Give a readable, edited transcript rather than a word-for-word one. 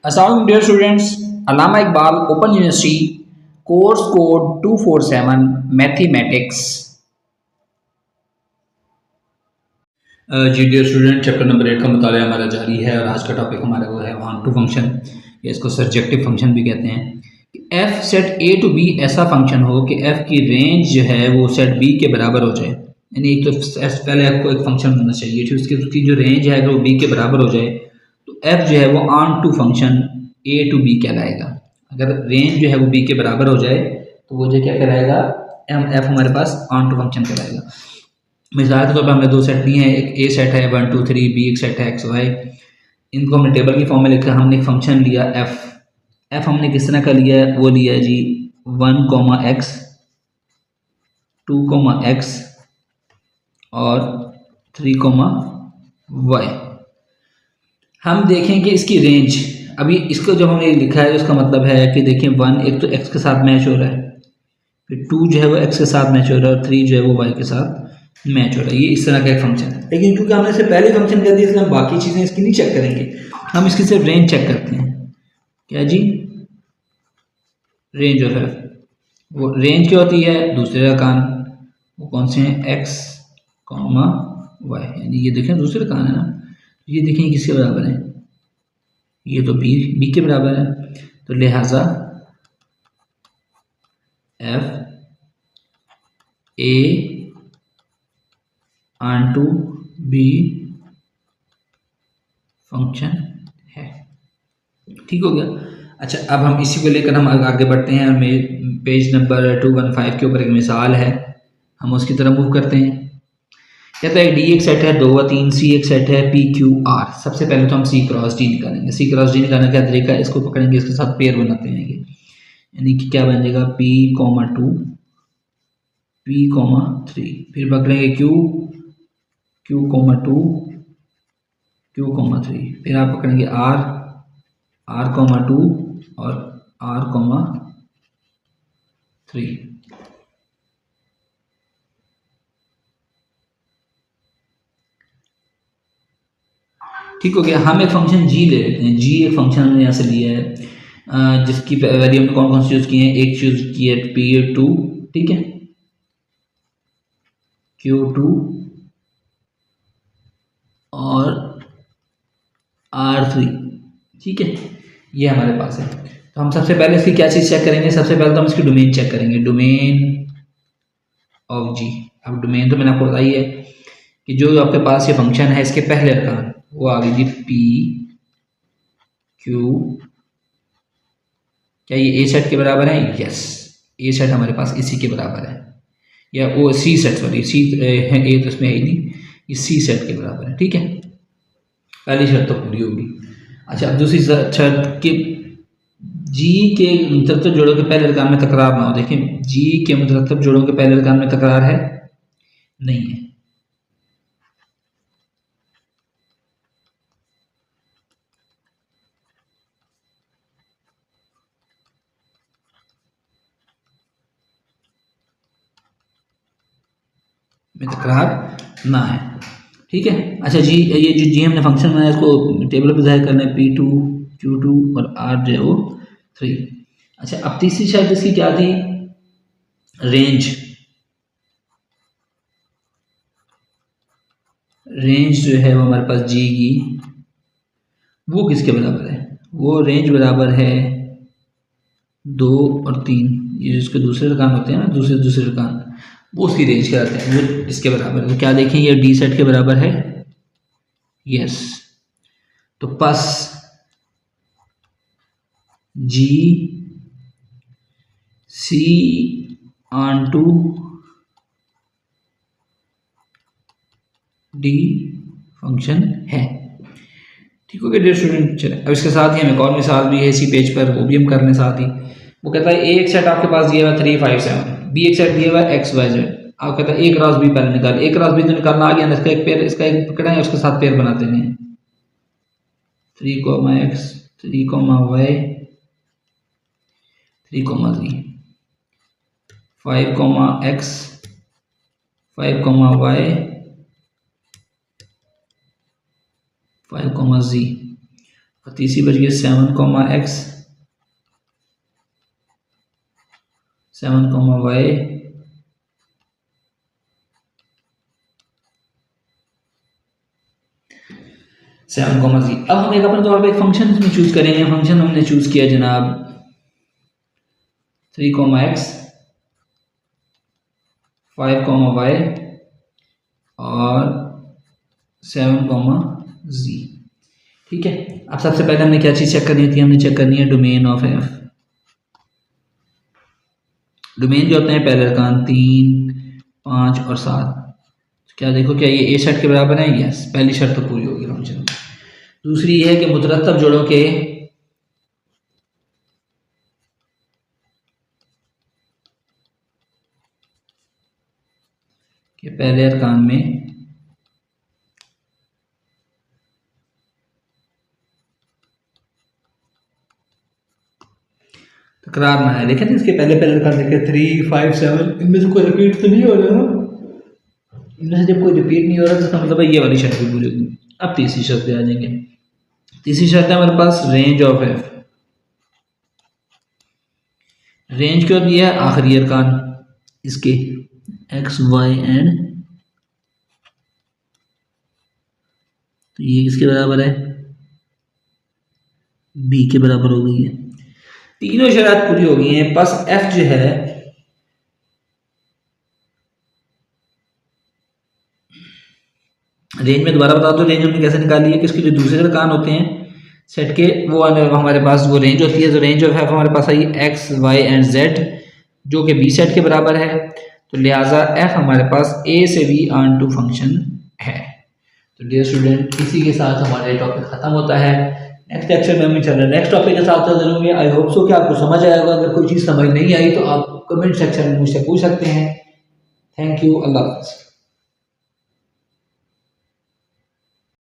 Assalamualaikum dear students, Allama Iqbal Open University course code 247 Mathematics। जी dear student, chapter number 8 का मुताला हमारा जारी है और आज का टॉपिक हमारा वो है ऑन टू फंक्शन या इसको सर्जेक्टिव फंक्शन भी कहते हैं। F set a to b ऐसा फंक्शन हो कि एफ की रेंज जो है वो सेट बी के बराबर हो जाए, यानी एक तो पहले आपको एक फंक्शन होना चाहिए ठीक, उसकी जो रेंज है अगर वो बी के बराबर हो जाए तो एफ जो है वो onto function a to b कहलाएगा। अगर रेंज जो है वो बी के बराबर हो जाए तो वो जो क्या कहलाएगा, एफ हमारे पास ऑन टू फंक्शन कहलाएगा। मिसाल के तौर पर हमने दो सेट लिए हैं, एक ए सेट है 1 2 3, बी एक सेट है एक्स वाई। इनको हमने टेबल की फॉर्म में लिखा, हमने एक फंक्शन लिया एफ। एफ हमने किस तरह का लिया है, वो लिया है जी 1 एक्स 2 एक्स और 3 वाई। हम देखें कि इसकी रेंज, अभी इसको जब हमने लिखा है उसका मतलब है कि देखिए 1 एक तो एक्स के साथ मैच हो रहा है, फिर 2 जो है वो एक्स के साथ मैच हो रहा है और 3 जो है वो वाई के साथ मैच हो रहा है। ये इस तरह का एक फंक्शन है, लेकिन क्योंकि हमने इसे पहले फंक्शन कर दिया इसलिए हम बाकी चीज़ें इसकी नहीं चेक करेंगे, हम इसकी सिर्फ रेंज चेक करते हैं। क्या जी, रेंज ऑफ एफ। वो रेंज क्या होती है, दूसरे रकान वो कौन से हैं, एक्स कॉमा वाई, यानी ये देखें दूसरे रकान है ना, ये देखें किसके बराबर है, ये तो बी के बराबर है, तो लिहाजा f a onto b function है। ठीक हो गया। अच्छा, अब हम इसी को लेकर हम आगे बढ़ते हैं। पेज नंबर 215 के ऊपर एक मिसाल है, हम उसकी तरफ मूव करते हैं। कहता है डी एक सेट है 2 व 3, सी एक सेट है पी क्यू आर। सबसे पहले तो हम सी क्रॉस डी निकालेंगे। सी क्रॉस डी निकालने का तरीका, इसको पकड़ेंगे, इसके साथ पेयर बनाते हैं, यानी कि क्या बन जाएगा पी कॉमा 2 पी कॉमा 3, फिर पकड़ेंगे Q Q comma 2 Q comma 3, फिर आप पकड़ेंगे आर आर कॉमा 2 और आर कॉमा 3। ठीक हो गया। हम एक फंक्शन जी ले लेते हैं। जी एक फंक्शन हमने यहाँ से लिया है, जिसकी वैल्यू हमने कौन कौन सी यूज़ की है, एक चूज की है पी 2, ठीक है, क्यू 2 और R3, ठीक है, ये हमारे पास है। तो हम सबसे पहले इसकी क्या चीज़ चेक करेंगे, सबसे पहले तो हम इसकी डोमेन चेक करेंगे, डोमेन ऑफ जी। अब डोमेन तो मैंने आपको बताई है कि जो आपके पास ये फंक्शन है इसके पहले अरकान वो आ गई जी पी क्यू, क्या ये ए सेट के बराबर है, यस, ए सेट हमारे पास इसी के बराबर है, या वो सी सेट, सॉरी सी है, ए तो इसमें है ही नहीं, ये सी सेट के बराबर है, ठीक है, पहली शर्त तो पूरी होगी। अच्छा, अब दूसरी शर्त कि जी के मुतरतब जोड़ों के पहले अरकान में तकरार ना हो। देखें जी के मुतरतब जोड़ों के पहले अरकान में तकरार है, नहीं है। में तकरार ना है, ठीक है। अच्छा जी, ये जो जी हमने फंक्शन बनाया इसको टेबल पर जाहिर करना है, P2 Q2 और R जो है वो 3। अच्छा, अब तीसरी शर्त इसकी क्या थी, रेंज। रेंज जो है वो हमारे पास जी की वो किसके बराबर है, वो रेंज बराबर है 2 और 3, ये जिसके दूसरे रकान होते हैं ना, दूसरे रकान, वो उसकी रेंज कहलाते हैं, वो इसके बराबर है। तो क्या देखें, ये डी सेट के बराबर है, यस। तो बस जी सी ऑन टू डी फंक्शन है। ठीक हो गया डियर स्टूडेंट। चले, अब इसके साथ ही हमें एक और मिसाल भी है इसी पेज पर, वो भी हम कर लें साथ ही। वो कहता है ए एक सेट आपके पास दिया हुआ 3 5 7, बी एक सेट दिया हुआ एक्स वाई जेड। आप कहता है ए क्रॉस बी पहले निकाल, ए क्रॉस बी तो निकालना आ गया ना, इसका एक पेयर, इसका एक पकड़ा है, उसके साथ पेयर बनाते हैं 3 एक्स 3 वाई 3 3, 5 एक्स 5 वाई 5 जी। और तीसरी बच गई 7, x 7, y 7, z। अब हम एक अपने तौर पर एक फंक्शन इसमें चूज करेंगे। फंक्शन हमने चूज किया जनाब 3, x 5, y और 7, z। ठीक है, अब सबसे पहले हमने क्या चीज़ चेक करनी थी? हमने चेक करनी है डोमेन ऑफ एफ। डोमेन जो होते हैं पहले अरकान 3, 5 और 7। क्या देखो, क्या ये ए सेट के बराबर है? यस, पहली शर्त तो पूरी होगी फंक्शन। दूसरी ये है कि मुतरतब जोड़ों के पहले अरकान में तकरार ना है। देखें इसके पहले पहले अरकान देखें 3, 5, 7, इनमें से कोई रिपीट तो नहीं हो रहा ना? इनमें से जब कोई रिपीट नहीं हो रहा तो इसका मतलब है ये वाली शर्त भी पूरी होगी। अब तीसरी शर्त पे आ जाएंगे। तीसरी शर्त है हमारे पास रेंज ऑफ एफ। रेंज क्यों दिया है? आखिरी अरकान इसके एक्स, वाई एंड, तो ये किसके बराबर है? बी के बराबर हो गई है। तीनों शर्त पूरी हो गई हैं। बस एफ जो है रेंज में दोबारा बता दो, रेंज हमने कैसे निकाली है कि इसके जो दूसरे अरकान होते हैं सेट के वो हमारे पास वो रेंज होती है। तो रेंज ऑफ एफ हमारे पास आई एक्स, वाई एंड जेड जो कि बी सेट के बराबर है। तो लिहाजा एफ हमारे पास ए से बी ऑन टू फंक्शन है। तो डियर स्टूडेंट, इसी के साथ हमारा टॉपिक खत्म होता है। नेक्स्ट लेक्चर में हम इंशाल्लाह नेक्स्ट टॉपिक के साथ हाजिर होंगे। आई होप सो कि आपको समझ आएगा। अगर कोई चीज़ समझ नहीं आई तो आप कमेंट सेक्शन में मुझसे पूछ सकते हैं। Thank you. अल्लाह हाफ़िज़।